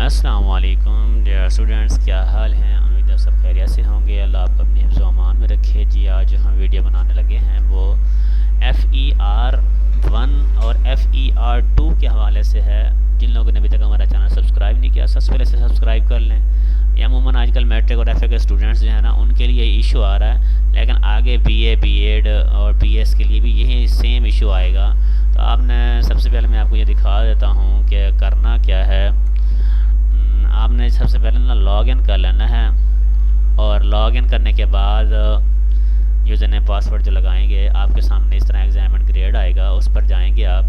अस्सलाम वालेकुम dear students, क्या हाल हैं। उम्मीद है सब खैरियत से होंगे। अल्लाह आपको अपने हिफ्ज़ व अमान में रखे। जी आज जो हम वीडियो बनाने लगे हैं वो FER1 और FER2 के हवाले से है। जिन लोगों ने अभी तक हमारा चैनल सब्सक्राइब नहीं किया, सबसे पहले से सब्सक्राइब कर लें। ये अमूमन आजकल मैट्रिक और FA के स्टूडेंट्स जो है ना, उनके लिए इशू आ रहा है, लेकिन आगे BA BEd और BS के लिए भी यही सेम इशू आएगा। तो आपने सबसे पहले मैं आपको ये दिखा देता हूँ कि करना क्या है। आपने सबसे पहले ना लॉगिन कर लेना है, और लॉगिन करने के बाद यूज़र नेम पासवर्ड जो लगाएंगे, आपके सामने इस तरह एग्ज़ाम एंड ग्रेड आएगा, उस पर जाएंगे आप।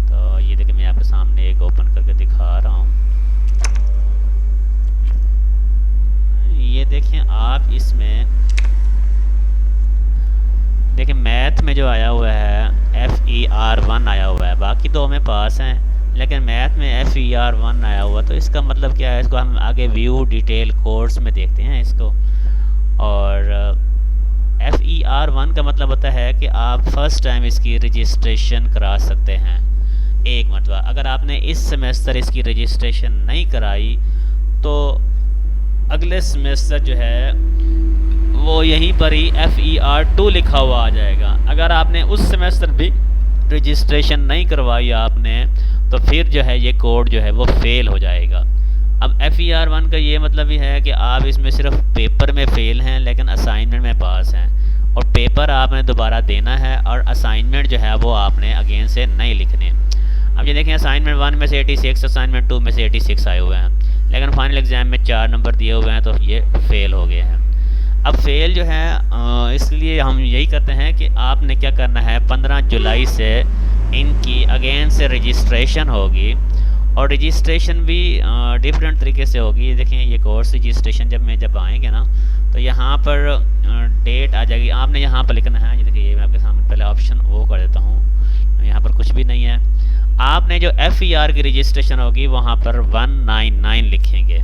तो ये देखिए मैं आपके सामने एक ओपन करके दिखा रहा हूँ। ये देखें आप, इसमें देखिए मैथ में जो आया हुआ है FER1 आया हुआ है, बाकी दो में पास हैं, लेकिन मैथ में FER1 आया हुआ। तो इसका मतलब क्या है, इसको हम आगे व्यू डिटेल कोर्स में देखते हैं इसको। और FER1 का मतलब होता है कि आप फर्स्ट टाइम इसकी रजिस्ट्रेशन करा सकते हैं। एक मतलब अगर आपने इस सेमेस्टर इसकी रजिस्ट्रेशन नहीं कराई तो अगले सेमेस्टर जो है वो यहीं पर ही FER2 लिखा हुआ आ जाएगा। अगर आपने उस सेमेस्टर भी रजिस्ट्रेशन नहीं करवाई आपने, तो फिर जो है ये कोड जो है वो फेल हो जाएगा। अब FER1 का ये मतलब ही है कि आप इसमें सिर्फ पेपर में फेल हैं, लेकिन असाइनमेंट में पास हैं। और पेपर आपने दोबारा देना है, और असाइनमेंट जो है वो आपने अगेन से नहीं लिखने। अब ये देखें, असाइनमेंट 1 में से 86, असाइनमेंट 2 में से 86 आए हुए हैं, लेकिन फाइनल एग्ज़ाम में 4 नंबर दिए हुए हैं, तो ये फ़ेल हो गए हैं। अब फेल जो है इसलिए हम यही करते हैं कि आपने क्या करना है, 15 जुलाई से इनकी अगेन से रजिस्ट्रेशन होगी, और रजिस्ट्रेशन भी डिफरेंट तरीके से होगी। देखें ये कोर्स रजिस्ट्रेशन जब आएंगे ना, तो यहाँ पर डेट आ जाएगी। आपने यहाँ पर लिखना है, ये देखिए मैं आपके सामने पहले ऑप्शन वो कर देता हूँ, यहाँ पर कुछ भी नहीं है। आपने जो FER की रजिस्ट्रेशन होगी वहाँ पर 199 लिखेंगे,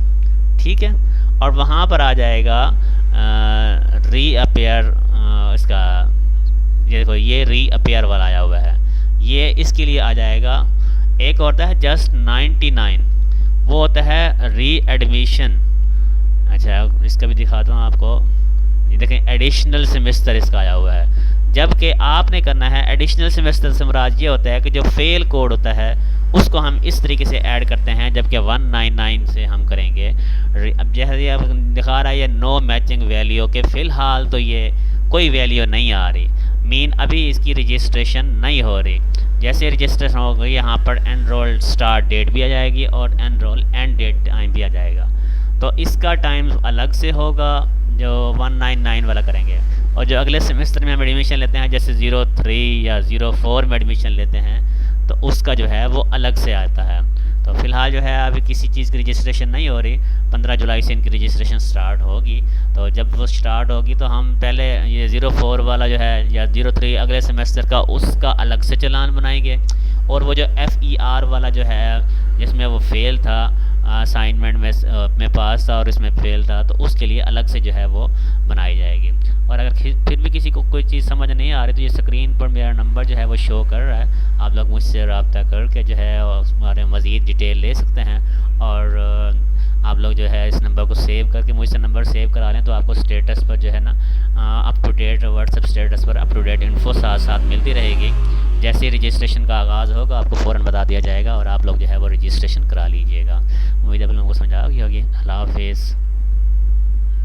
ठीक है। और वहाँ पर आ जाएगा रीअपेयर, इसका ये देखो ये रीअपेयर वाला आया हुआ है, ये इसके लिए आ जाएगा। एक होता है जस्ट 99, वो होता है री एडमिशन। अच्छा इसका भी दिखाता हूँ आपको। ये देखें एडिशनल सेमेस्टर इसका आया हुआ है, जबकि आपने करना है एडिशनल सेमेस्टर से मुराद ये होता है कि जो फेल कोड होता है उसको हम इस तरीके से ऐड करते हैं, जबकि 199 से हम करेंगे। अब जैसे अब दिखा रहा है ये नो मैचिंग वैल्यू के, फ़िलहाल तो ये कोई वैल्यू नहीं आ रही, मीन अभी इसकी रजिस्ट्रेशन नहीं हो रही। जैसे रजिस्ट्रेशन हो गई, यहाँ पर एनरोल स्टार्ट डेट भी आ जाएगी और एनरोल एंड डेट टाइम भी आ जाएगा। तो इसका टाइम अलग से होगा जो 199 वाला करेंगे, और जो अगले सेमेस्टर में हम एडमिशन लेते हैं, जैसे 03 या 04 में एडमिशन लेते हैं, तो उसका जो है वो अलग से आता है। तो फ़िलहाल जो है अभी किसी चीज़ की रजिस्ट्रेशन नहीं हो रही। 15 जुलाई से इनकी रजिस्ट्रेशन स्टार्ट होगी। तो जब वो स्टार्ट होगी तो हम पहले ये 04 वाला जो है या 03 अगले सेमेस्टर का, उसका अलग से चालान बनाएंगे। और वो जो FER वाला जो है जिसमें वो फेल था, असाइनमेंट में पास था और इसमें फेल था, तो उसके लिए अलग से जो है वो बनाई जाएगी। और अगर फिर भी किसी को कोई चीज़ समझ नहीं आ रही, तो ये स्क्रीन पर मेरा नंबर जो है वो शो कर रहा है, आप लोग मुझसे रब्ता करके जो है उस बारे में मज़ीद डिटेल ले सकते हैं। और आप लोग जो है इस नंबर को सेव करके मुझसे नंबर सेव करा लें, तो आपको स्टेटस पर जो है ना up to date WhatsApp status पर अप टू डेट इन्फो साथ साथ मिलती रहेगी। जैसे ही रजिस्ट्रेशन का आगाज़ होगा आपको फ़ौरन बता दिया जाएगा, और आप लोग जो है वो रजिस्ट्रेशन करा लीजिएगा। उम्मीद है आप लोगों को समझ आ गई होगी। अल्लाह हाफ़िज़।